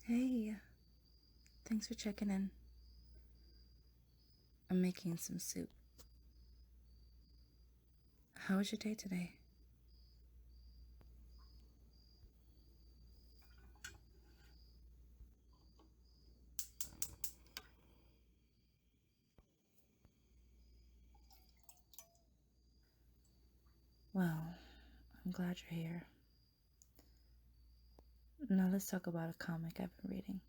Hey, thanks for checking in. I'm making some soup. How was your day today? Well, I'm glad you're here. Now let's talk about a comic I've been reading.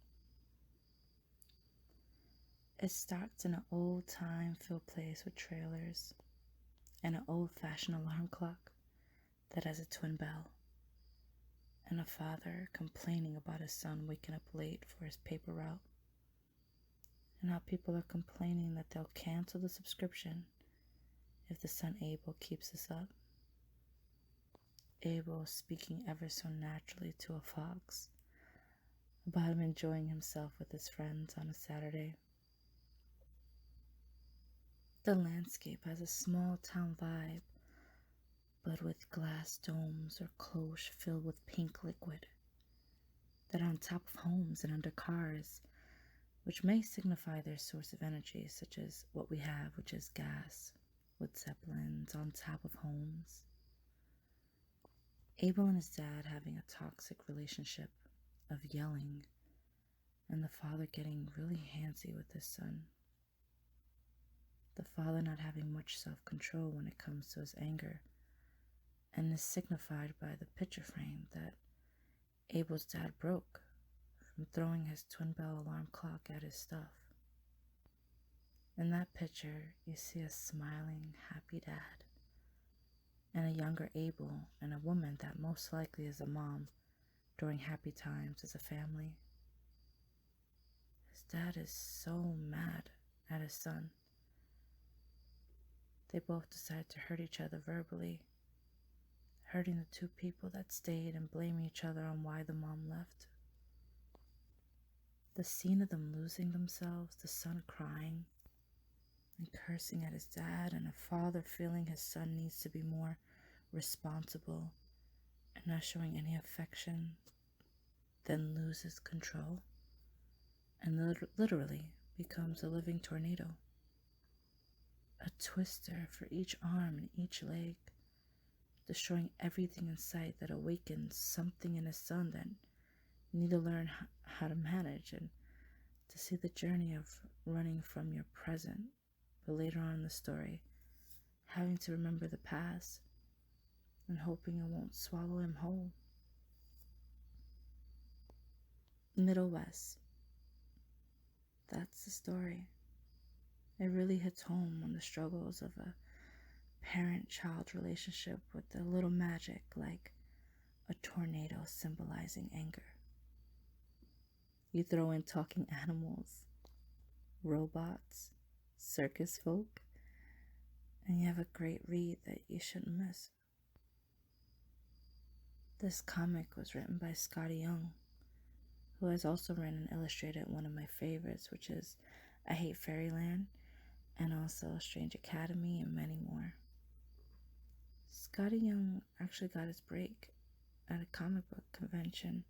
It starts in an old time filled place with trailers and an old fashioned alarm clock that has a twin bell, and a father complaining about his son waking up late for his paper route, and how people are complaining that they'll cancel the subscription if the son Abel keeps this up. Abel speaking ever so naturally to a fox about him enjoying himself with his friends on a Saturday. The landscape has a small town vibe, but with glass domes or cloches filled with pink liquid that are on top of homes and under cars, which may signify their source of energy, such as what we have, which is gas, with zeppelins on top of homes. Abel and his dad having a toxic relationship of yelling, and the father getting really handsy with his son. The father not having much self-control when it comes to his anger, and is signified by the picture frame that Abel's dad broke from throwing his twin bell alarm clock at his stuff. In that picture, you see a smiling, happy dad, and a younger Abel and a woman that most likely is a mom during happy times as a family. His dad is so mad at his son. They both decide to hurt each other verbally, hurting the two people that stayed and blaming each other on why the mom left. The scene of them losing themselves, the son crying and cursing at his dad, and a father feeling his son needs to be more responsible and not showing any affection, then loses control and literally becomes a living tornado. A twister for each arm and each leg, destroying everything in sight that awakens something in his son that need to learn how to manage and to see the journey of running from your present, but later on in the story, having to remember the past and hoping it won't swallow him whole. Middlewest. That's the story. It really hits home on the struggles of a parent-child relationship with a little magic like a tornado symbolizing anger. You throw in talking animals, robots, circus folk, and you have a great read that you shouldn't miss. This comic was written by Scotty Young, who has also written and illustrated one of my favorites, which is I Hate Fairyland, and also Strange Academy, and many more. Scotty Young actually got his break at a comic book convention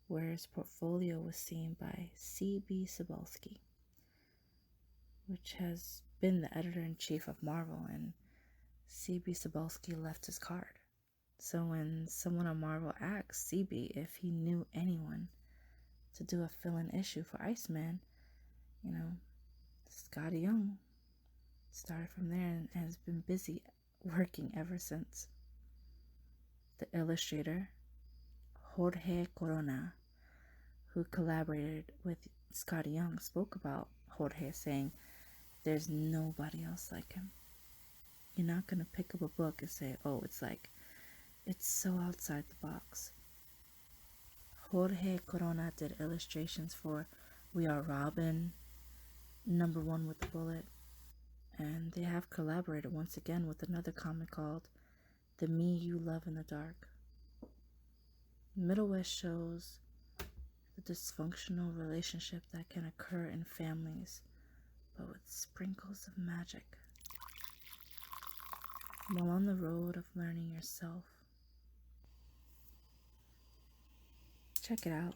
where his portfolio was seen by C.B. Cebulski, which has been the editor-in-chief of Marvel, and C.B. Cebulski left his card. So when someone on Marvel asked C.B. if he knew anyone to do a fill-in issue for Iceman, Scotty Young started from there and has been busy working ever since. The illustrator, Jorge Corona, who collaborated with Scotty Young, spoke about Jorge, saying, "There's nobody else like him. You're not going to pick up a book and say, oh, it's so outside the box." Jorge Corona did illustrations for We Are Robin, Number One with the Bullet, and they have collaborated once again with another comic called The Me You Love in the Dark. Middlewest shows the dysfunctional relationship that can occur in families, but with sprinkles of magic. While on the road of learning yourself, check it out.